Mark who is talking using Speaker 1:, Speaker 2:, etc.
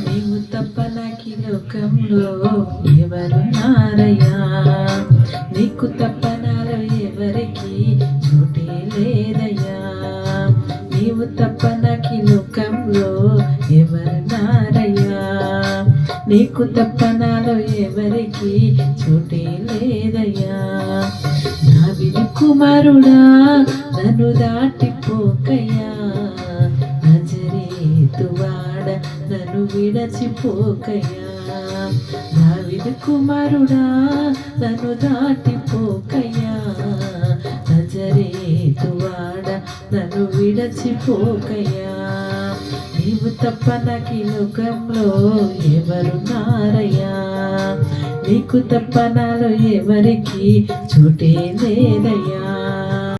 Speaker 1: నీవు తప్ప నాకి లోకంలో ఎవరున్నారయ్యా, నీకు తప్ప నాలో ఎవరికి చోటే లేదయ్యా. నీవు తప్ప నాకి లోకంలో ఎవరున్నారయ్యా, నీకు తప్ప నాలో ఎవరికి చోటే లేదయ్యా. దావీదు కుమారుడా నన్ను దాటిపోకయ్యా, నజరేతువాడ నన్ను విడచిపోకయ్యా. దావీదు కుమారుడా నన్ను దాటిపోకయ్యా, నజరేతువాడ నన్ను విడచిపోకయ్యా. నీవు తప్ప నాకు ఈ లోకంలో ఎవరున్నారయ్యా, నీకు తప్ప నాలో ఎవరికి చోటే లేదయ్యా.